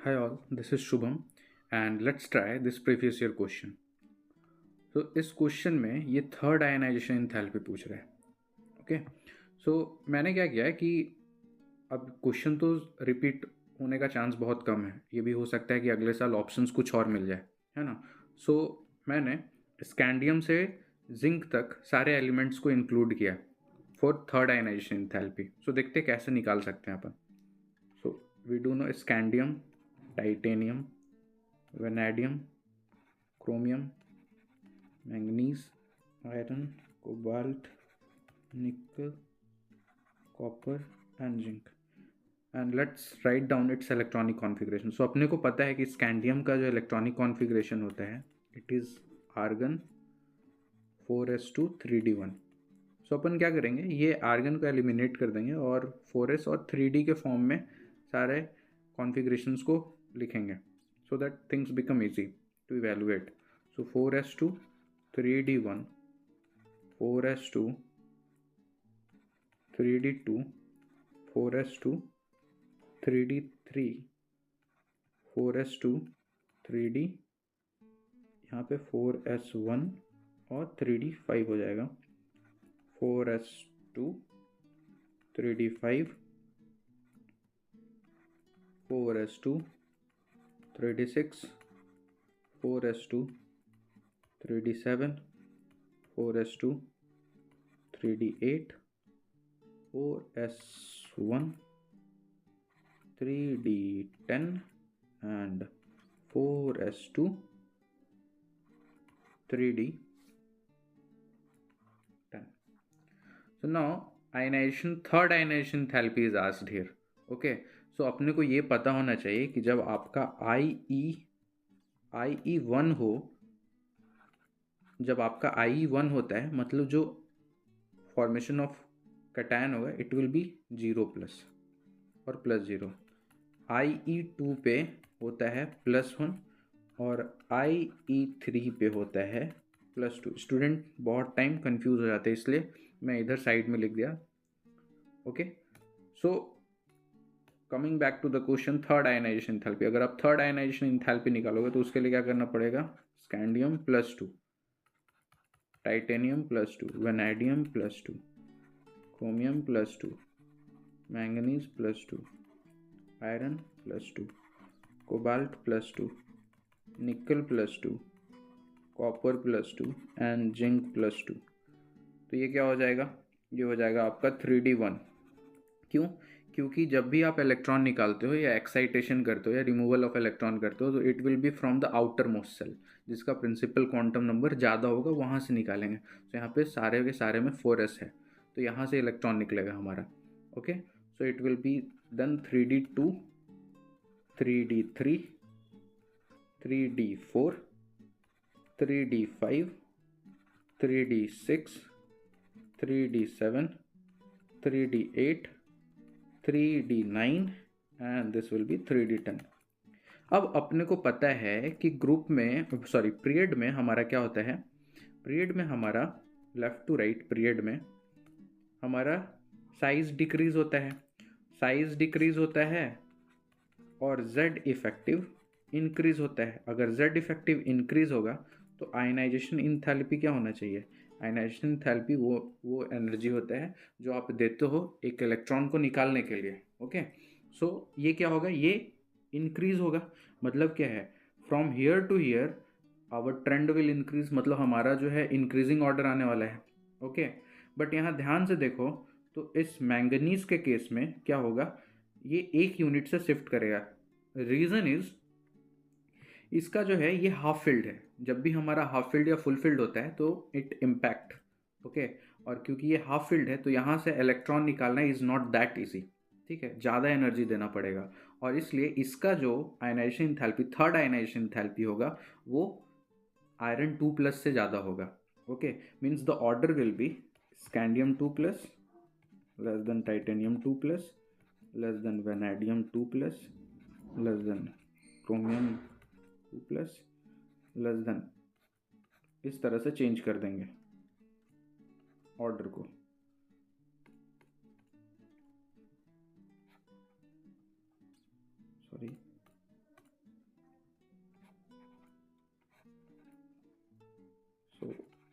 Hi all, this is Shubham and let's try this previous year question. तो इस question में ये third ionisation enthalpy पूछ रहा है. ओके. सो मैंने क्या किया है कि अब क्वेश्चन तो रिपीट होने का चांस बहुत कम है. ये भी हो सकता है कि अगले साल ऑप्शंस कुछ और मिल जाए, है ना. सो मैंने स्कैंडियम से जिंक तक सारे एलिमेंट्स को इंक्लूड किया for third ionisation enthalpy. So देखते कैसे निकाल सकते हैं अपन. So we do know scandium, titanium, vanadium, chromium, manganese, iron, cobalt, nickel, copper and zinc. And let's write down its electronic configuration. So अपने को पता है कि स्कैंडियम का जो इलेक्ट्रॉनिक कॉन्फ़िगरेशन होता है it is argon 4s2 3d1. So अपन क्या करेंगे, ये आर्गन को एलिमिनेट कर देंगे और 4s और 3d के फॉर्म में सारे कॉन्फ़िगरेशंस को लिखेंगे so that things become easy to evaluate. So 4s2 3d1, 4s2 3d2, 4s2 3d3, 4s2 3d, यहाँ पे 4s1 और 3d5 हो जाएगा. 4s2 3d5, 4s2 3d6, 4s2 3d7, 4s2 3d8, 4s1 3d10 and 4s2 3d10. So now third ionization enthalpy is asked here. Okay, so अपने को ये पता होना चाहिए कि जब आपका IE1 हो, जब आपका IE1 होता है मतलब जो फॉर्मेशन ऑफ कैटायन होगा इट विल बी 0+ और +0. IE2 पे होता है +1 और IE3 पे होता है +2. स्टूडेंट बहुत टाइम कंफ्यूज हो जाते हैं इसलिए मैं इधर साइड में लिख दिया. Okay. So coming back to the question, third ionisation enthalpy. अगर आप थर्ड आयनाइजेशन एंथैल्पी निकालोगे तो उसके लिए क्या करना पड़ेगा, scandium +2, titanium +2, vanadium +2, chromium +2, manganese +2, iron +2, cobalt +2, निकल +2, कॉपर +2 एंड जिंक +2. तो ये क्या हो जाएगा, ये हो जाएगा आपका 3d1. क्यों? क्योंकि जब भी आप इलेक्ट्रॉन निकालते हो या एक्साइटेशन करते हो या रिमूवल ऑफ इलेक्ट्रॉन करते हो तो it will be from the outermost shell, जिसका प्रिंसिपल क्वांटम नंबर ज़्यादा होगा वहाँ से निकालेंगे. तो यहाँ पे सारे के सारे में 4s है तो यहाँ से इलेक्ट्रॉन निकलेगा हमारा. Okay. So it will be then 3d2, 3d3, 3d4, 3d5, 3d6, 3d7, 3d8, 3d9 and this will be 3d10. अब अपने को पता है कि ग्रुप में पीरियड में हमारा क्या होता है, पीरियड में हमारा लेफ्ट टू राइट पीरियड में हमारा साइज डिक्रीज होता है, साइज डिक्रीज होता है और z इफेक्टिव इंक्रीज होता है. अगर z इफेक्टिव इंक्रीज होगा तो आयनाइजेशन इंथैल्पी क्या होना चाहिए, आयनाइजेशन इंथैल्पी वो एनर्जी होता है जो आप देते हो एक इलेक्ट्रॉन को निकालने के लिए. ओके. सो ये क्या होगा, ये इंक्रीज होगा. मतलब क्या है, from here to here our trend will increase, मतलब हमारा जो है इंक्रीजिंग ऑर्डर आने वाला है. ओके. बट यहाँ ध्यान से देखो तो इस मैंगनीज के केस में क्या होगा, ये एक यूनिट से शिफ्ट करेगा. रीज़न इज इसका जो है ये हाफ फील्ड है. जब भी हमारा हाफ फील्ड या फुल फील्ड होता है तो इट इम्पैक्ट. ओके. और क्योंकि ये हाफ फील्ड है तो यहाँ से इलेक्ट्रॉन निकालना इज़ नॉट दैट इजी. ठीक है, ज़्यादा एनर्जी देना पड़ेगा और इसलिए इसका जो ionisation enthalpy, third ionisation enthalpy होगा वो आयरन 2+ से ज़्यादा होगा. Okay. Means the order will be scandium 2+ less than titanium 2+, less than vanadium 2+, less than chromium 2+, less than, इस तरह से चेंज कर देंगे ऑर्डर को. Sorry,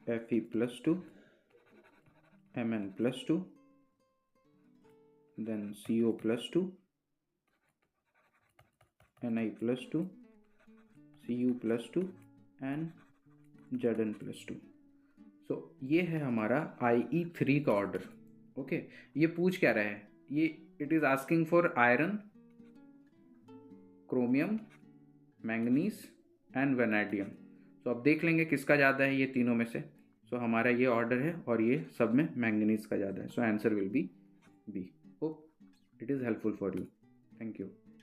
Fe+2, Mn+2, then CO+2, Ni+2, Cu+2 and Zn+2. सो ये है हमारा IE3 का ऑर्डर. ओके, ये पूछ क्या रहा है, ये it is asking for iron, chromium, manganese and vanadium. तो अब देख लेंगे किसका ज़्यादा है ये तीनों में से. सो हमारा ये ऑर्डर है और ये सब में मैंगनीज का ज़्यादा है. So answer will be B. Hope it is helpful for you. Thank you.